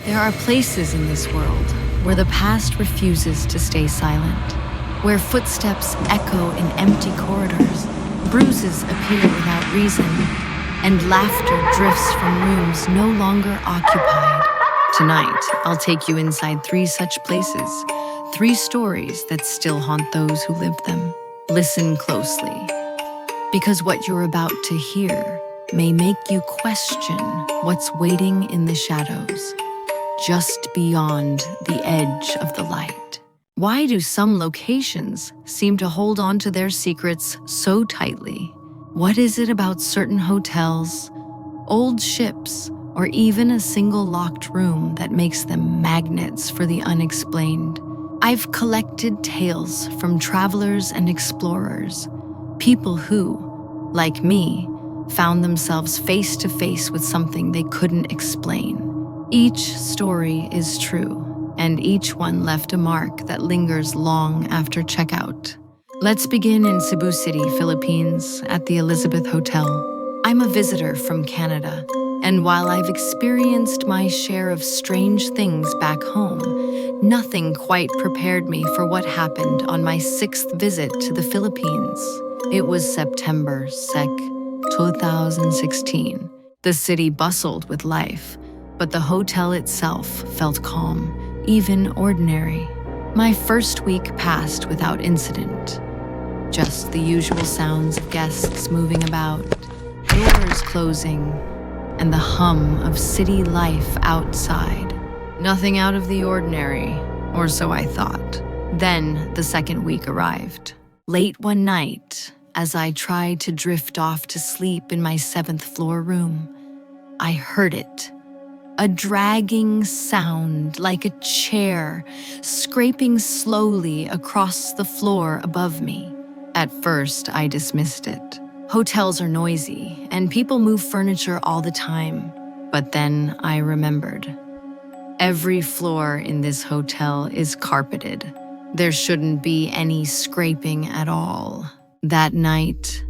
There are places in this world where the past refuses to stay silent, where footsteps echo in empty corridors, bruises appear without reason, and laughter drifts from rooms no longer occupied. Tonight, I'll take you inside 3 such places, 3 stories that still haunt those who lived them. Listen closely, because what you're about to hear may make you question what's waiting in the shadows, just beyond the edge of the light. Why do some locations seem to hold on to their secrets so tightly? What is it about certain hotels, old ships, or even a single locked room that makes them magnets for the unexplained? I've collected tales from travelers and explorers, people who, like me, found themselves face to face with something they couldn't explain. Each story is true, and each one left a mark that lingers long after checkout. Let's begin in Sibu City, Philippines, at the Elizabeth Hotel. I'm a visitor from Canada, and while I've experienced my share of strange things back home, nothing quite prepared me for what happened on my 6th visit to the Philippines. It was September 2016. The city bustled with life, but the hotel itself felt calm, even ordinary. My first week passed without incident. Just the usual sounds of guests moving about, doors closing, and the hum of city life outside. Nothing out of the ordinary, or so I thought. Then the 2nd week arrived. Late one night, as I tried to drift off to sleep in my 7th floor room, I heard it. A dragging sound like a chair scraping slowly across the floor above me. At first, I dismissed it. Hotels are noisy, and people move furniture all the time. But then I remembered. Every floor in this hotel is carpeted. There shouldn't be any scraping at all. That night,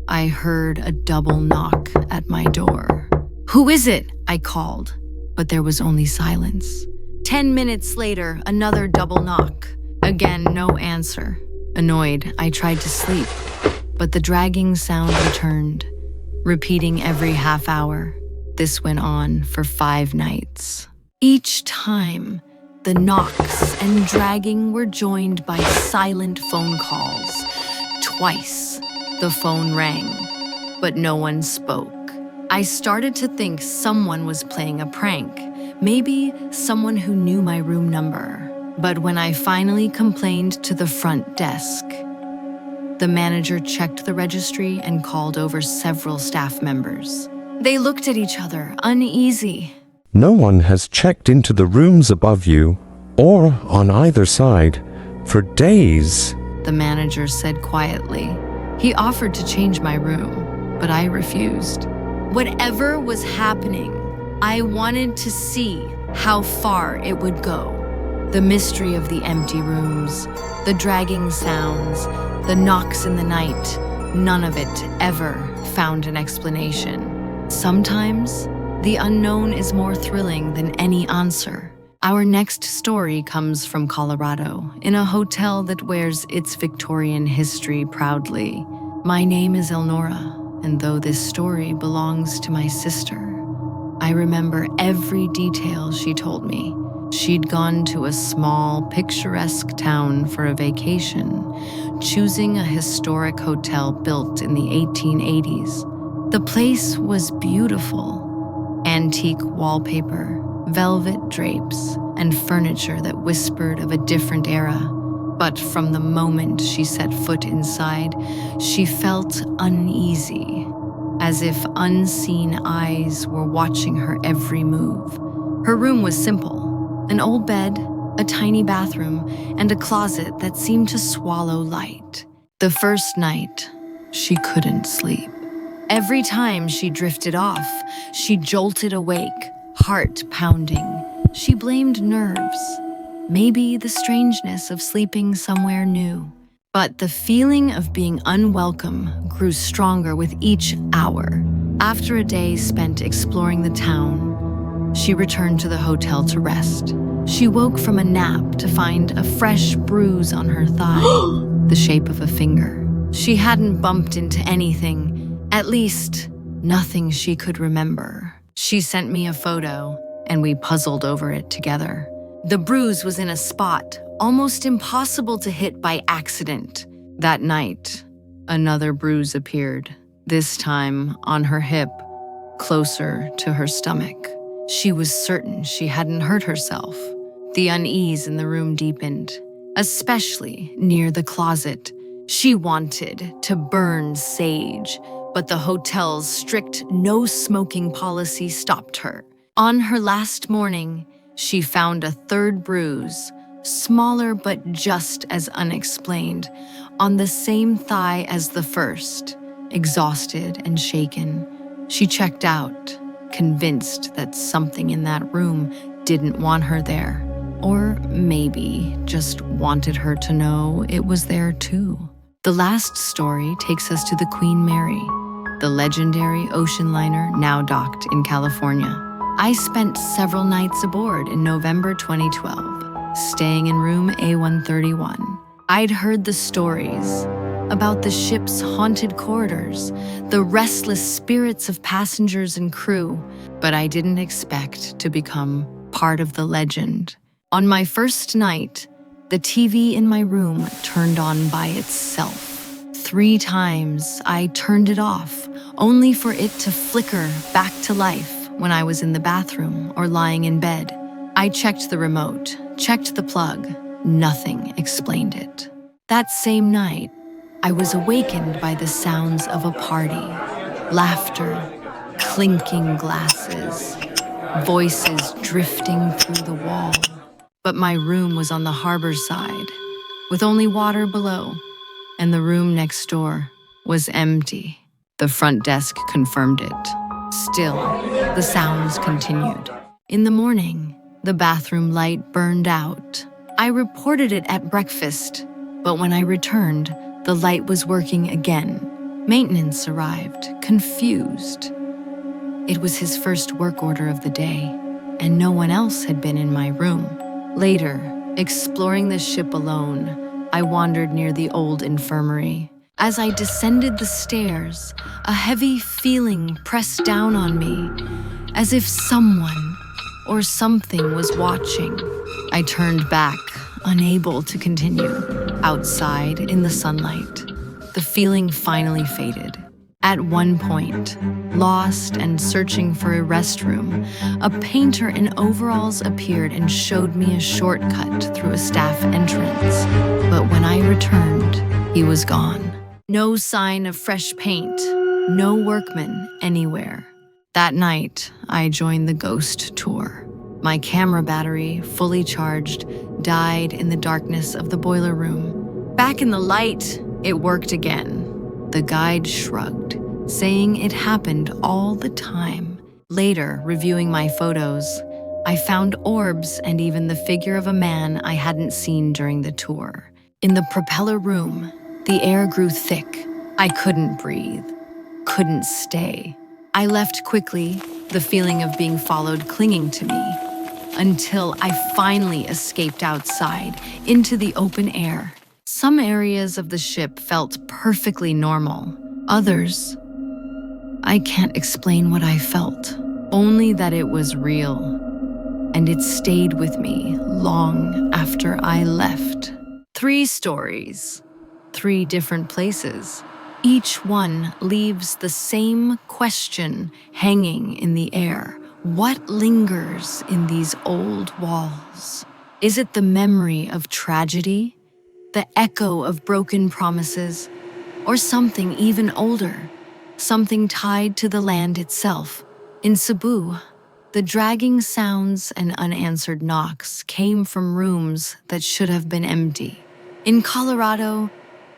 I heard a double knock at my door. "Who is it?" I called, but there was only silence. 10 minutes later, another double knock. Again, no answer. Annoyed, I tried to sleep, but the dragging sound returned, repeating every half hour. This went on for 5 nights. Each time, the knocks and dragging were joined by silent phone calls. Twice, the phone rang, but no one spoke. I started to think someone was playing a prank, maybe someone who knew my room number. But when I finally complained to the front desk, the manager checked the registry and called over several staff members. They looked at each other, uneasy. "No one has checked into the rooms above you, or on either side, for days," the manager said quietly. He offered to change my room, but I refused. Whatever was happening, I wanted to see how far it would go. The mystery of the empty rooms, the dragging sounds, the knocks in the night, none of it ever found an explanation. Sometimes, the unknown is more thrilling than any answer. Our next story comes from Colorado, in a hotel that wears its Victorian history proudly. My name is Elora, and though this story belongs to my sister, I remember every detail she told me. She'd gone to a small, picturesque town for a vacation, choosing a historic hotel built in the 1880s. The place was beautiful. Antique wallpaper, velvet drapes, and furniture that whispered of a different era. But from the moment she set foot inside, she felt uneasy, as if unseen eyes were watching her every move. Her room was simple. An old bed, a tiny bathroom, and a closet that seemed to swallow light. The first night, she couldn't sleep. Every time she drifted off, she jolted awake, heart pounding. She blamed nerves, maybe the strangeness of sleeping somewhere new. But the feeling of being unwelcome grew stronger with each hour. After a day spent exploring the town, she returned to the hotel to rest. She woke from a nap to find a fresh bruise on her thigh, the shape of a finger. She hadn't bumped into anything, at least nothing she could remember. She sent me a photo, and we puzzled over it together. The bruise was in a spot almost impossible to hit by accident. That night, another bruise appeared, this time on her hip, closer to her stomach. She was certain she hadn't hurt herself. The unease in the room deepened, especially near the closet. She wanted to burn sage, but the hotel's strict no smoking policy stopped her. On her last morning, she found a third bruise, smaller but just as unexplained, on the same thigh as the first. Exhausted and shaken, she checked out, convinced that something in that room didn't want her there, or maybe just wanted her to know it was there too. The last story takes us to the Queen Mary, the legendary ocean liner now docked in California. I spent several nights aboard in November 2012, staying in Room A131. I'd heard the stories about the ship's haunted corridors, the restless spirits of passengers and crew, but I didn't expect to become part of the legend. On my first night, the TV in my room turned on by itself. 3 times I turned it off, only for it to flicker back to life when I was in the bathroom or lying in bed. I checked the remote, checked the plug. Nothing explained it. That same night, I was awakened by the sounds of a party. Laughter, clinking glasses, voices drifting through the wall. But my room was on the harbor side, with only water below, and the room next door was empty. The front desk confirmed it. Still, the sounds continued. In the morning, the bathroom light burned out. I reported it at breakfast, but when I returned, the light was working again. Maintenance arrived, confused. It was his first work order of the day, and no one else had been in my room. Later, exploring the ship alone, I wandered near the old infirmary. As I descended the stairs, a heavy feeling pressed down on me, as if someone or something was watching. I turned back, unable to continue. Outside, in the sunlight, the feeling finally faded. At one point, lost and searching for a restroom, a painter in overalls appeared and showed me a shortcut through a staff entrance. But when I returned, he was gone. No sign of fresh paint, no workmen anywhere. That night, I joined the ghost tour. My camera battery, fully charged, died in the darkness of the boiler room. Back in the light, it worked again. The guide shrugged, saying it happened all the time. Later, reviewing my photos, I found orbs and even the figure of a man I hadn't seen during the tour. In the propeller room, the air grew thick. I couldn't breathe, couldn't stay. I left quickly, the feeling of being followed clinging to me, until I finally escaped outside, into the open air. Some areas of the ship felt perfectly normal. Others, I can't explain what I felt, only that it was real. And it stayed with me long after I left. 3 stories, 3 different places. Each one leaves the same question hanging in the air. What lingers in these old walls? Is it the memory of tragedy? The echo of broken promises, or something even older, something tied to the land itself? In Sibu, the dragging sounds and unanswered knocks came from rooms that should have been empty. In Colorado,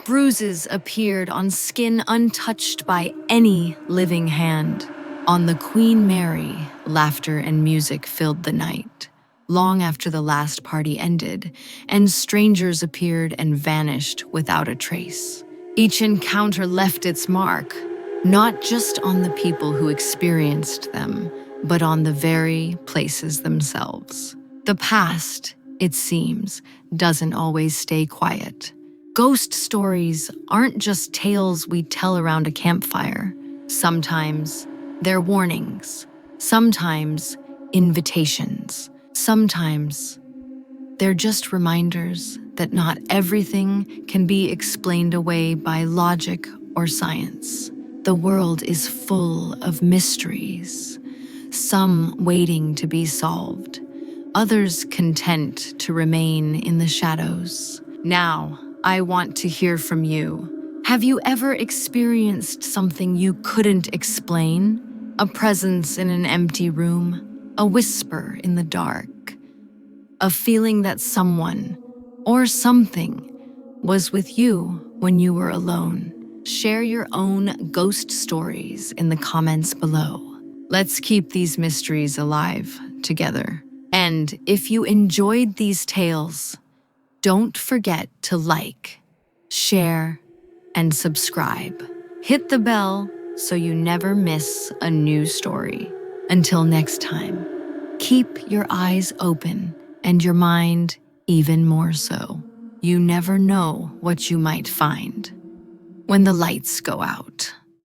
bruises appeared on skin untouched by any living hand. On the Queen Mary, laughter and music filled the night. Long after the last party ended, and strangers appeared and vanished without a trace. Each encounter left its mark, not just on the people who experienced them, but on the very places themselves. The past, it seems, doesn't always stay quiet. Ghost stories aren't just tales we tell around a campfire. Sometimes they're warnings, sometimes invitations, sometimes they're just reminders that not everything can be explained away by logic or science. The world is full of mysteries, some waiting to be solved, others content to remain in the shadows. Now, I want to hear from you. Have you ever experienced something you couldn't explain? A presence in an empty room? A whisper in the dark? A feeling that someone or something was with you when you were alone? Share your own ghost stories in the comments below. Let's keep these mysteries alive together. And if you enjoyed these tales, don't forget to like, share, and subscribe. Hit the bell so you never miss a new story. Until next time, keep your eyes open and your mind even more so. You never know what you might find when the lights go out.